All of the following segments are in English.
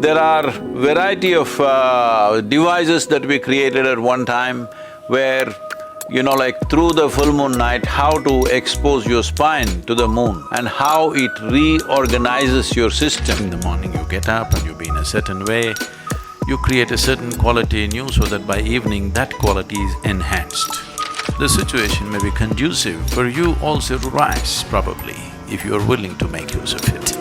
There are variety of devices that we created at one time where, like through the full moon night, how to expose your spine to the moon and how it reorganizes your system. In the morning you get up and you be in a certain way, you create a certain quality in you so that by evening that quality is enhanced. The situation may be conducive for you also to rise, probably, if you are willing to make use of it.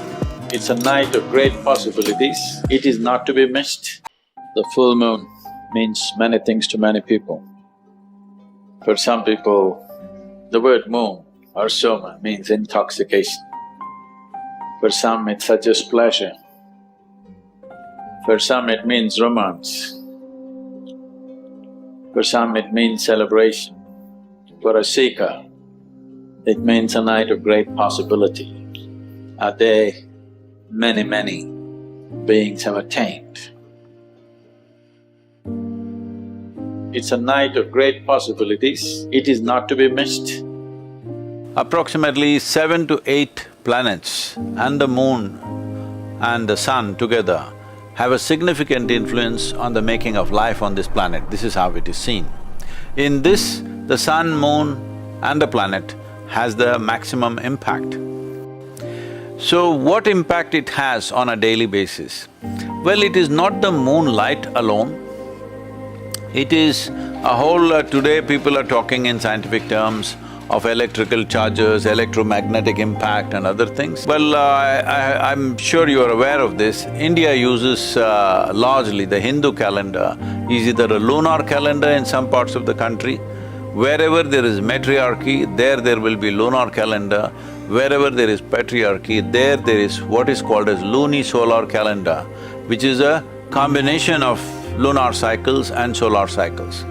It's a night of great possibilities. It is not to be missed. The full moon means many things to many people. For some people, the word moon or soma means intoxication. For some, it suggests pleasure. For some, it means romance. For some, it means celebration. For a seeker, it means a night of great possibility, a day many beings have attained. It's a night of great possibilities, it is not to be missed. Approximately 7 to 8 planets and the moon and the sun together have a significant influence on the making of life on this planet. This is how it is seen. In this, the sun, moon and the planet has the maximum impact. So, what impact it has on a daily basis? Well, it is not the moonlight alone. It is a whole… today people are talking in scientific terms of electrical charges, electromagnetic impact and other things. Well, I'm sure you are aware of this. India uses largely the Hindu calendar is either a lunar calendar in some parts of the country. Wherever there is matriarchy, there will be lunar calendar. Wherever there is patriarchy, there is what is called as lunisolar calendar, which is a combination of lunar cycles and solar cycles.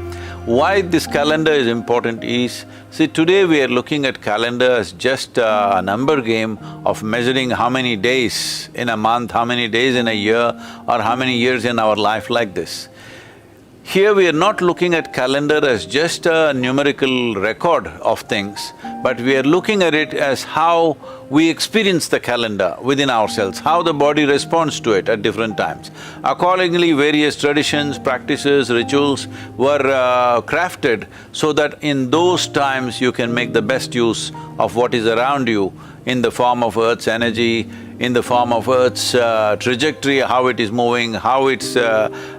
Why this calendar is important is, see, today we are looking at calendar as just a number game of measuring how many days in a month, how many days in a year, or how many years in our life like this. Here we are not looking at calendar as just a numerical record of things, but we are looking at it as how we experience the calendar within ourselves, how the body responds to it at different times. Accordingly, various traditions, practices, rituals were crafted so that in those times you can make the best use of what is around you in the form of Earth's energy, in the form of Earth's trajectory, how it is moving, how its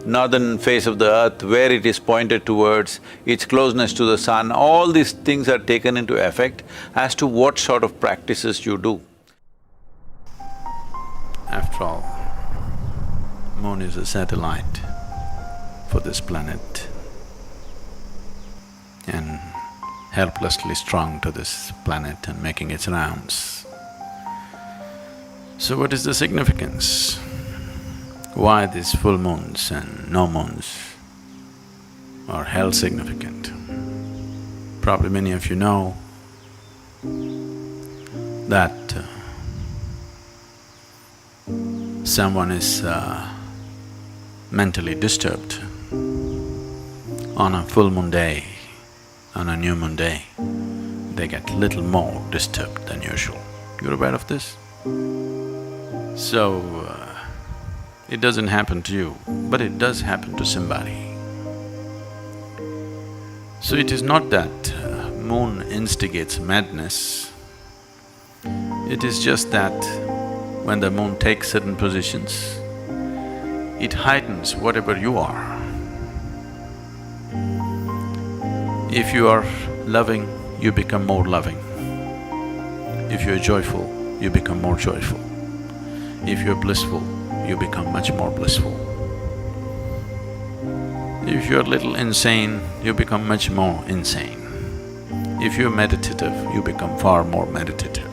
northern face of the Earth, where it is pointed towards, its closeness to the sun, all these things are taken into effect as to what sort of practices you do. After all, moon is a satellite for this planet and helplessly strung to this planet and making its rounds. So what is the significance? Why these full moons and no moons are held significant? Probably many of you know that someone is mentally disturbed on a full moon day, on a new moon day, they get little more disturbed than usual. You're aware of this? So, it doesn't happen to you, but it does happen to somebody. So it is not that moon instigates madness, it is just that when the moon takes certain positions, it heightens whatever you are. If you are loving, you become more loving. If you are joyful, you become more joyful. If you're blissful, you become much more blissful. If you're a little insane, you become much more insane. If you're meditative, you become far more meditative.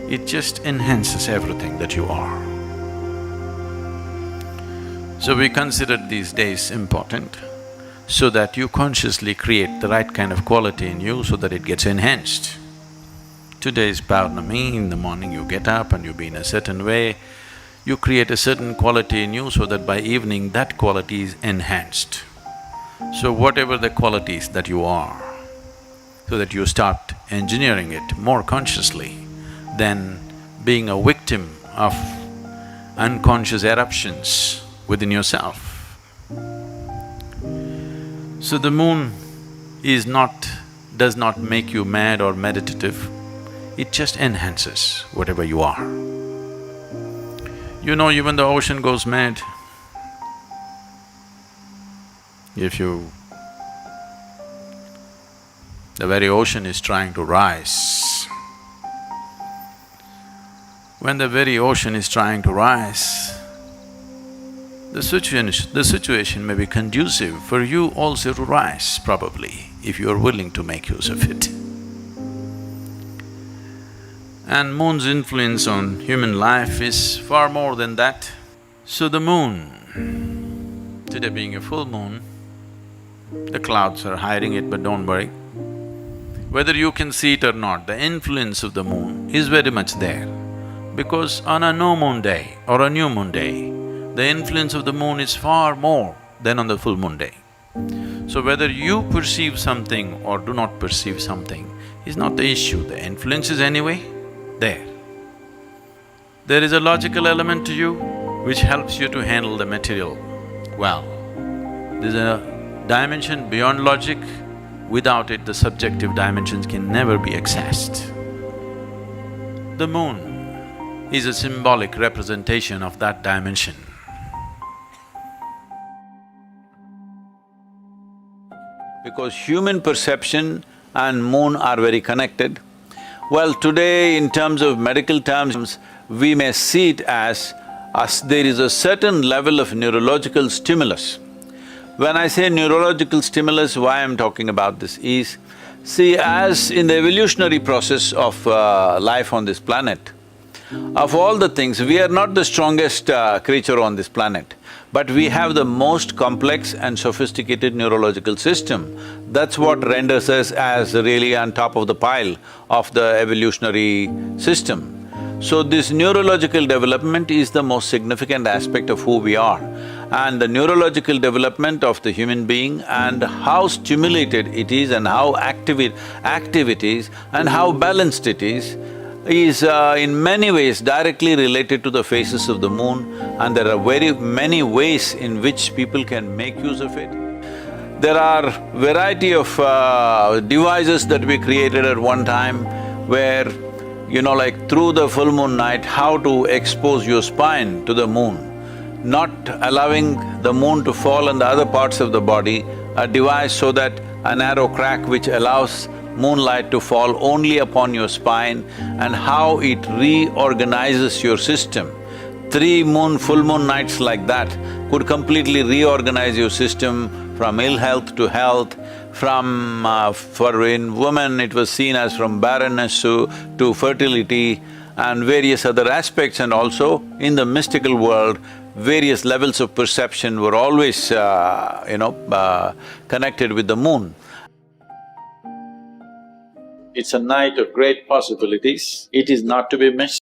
It just enhances everything that you are. So we consider these days important so that you consciously create the right kind of quality in you so that it gets enhanced. Today is Paurnami, in the morning you get up and you be in a certain way, you create a certain quality in you so that by evening that quality is enhanced. So whatever the qualities that you are, so that you start engineering it more consciously than being a victim of unconscious eruptions within yourself. So the moon does not make you mad or meditative, it just enhances whatever you are. You know, even the ocean goes mad. The very ocean is trying to rise. When the very ocean is trying to rise, the situation may be conducive for you also to rise, probably, if you are willing to make use of it. And moon's influence on human life is far more than that. So the moon, today being a full moon, the clouds are hiding it, but don't worry. Whether you can see it or not, the influence of the moon is very much there. Because on a no moon day or a new moon day, the influence of the moon is far more than on the full moon day. So whether you perceive something or do not perceive something is not the issue, the influence is anyway there. There is a logical element to you which helps you to handle the material well. There's a dimension beyond logic, without it the subjective dimensions can never be accessed. The moon is a symbolic representation of that dimension. Because human perception and moon are very connected. Well, today in terms of medical terms, we may see it as there is a certain level of neurological stimulus. When I say neurological stimulus, why I'm talking about this is, see, as in the evolutionary process of life on this planet, of all the things, we are not the strongest creature on this planet, but we have the most complex and sophisticated neurological system. That's what renders us as really on top of the pile of the evolutionary system. So this neurological development is the most significant aspect of who we are. And the neurological development of the human being and how stimulated it is and how active it is and how balanced it is in many ways directly related to the phases of the moon, and there are very many ways in which people can make use of it. There are variety of devices that we created at one time where, you know, like through the full moon night, how to expose your spine to the moon, not allowing the moon to fall on the other parts of the body, a device so that a narrow crack which allows moonlight to fall only upon your spine, and how it reorganizes your system. 3 full moon nights like that could completely reorganize your system from ill health to health, for in women it was seen as from barrenness to fertility and various other aspects, and also in the mystical world, various levels of perception were always, connected with the moon. It's a night of great possibilities, it is not to be missed.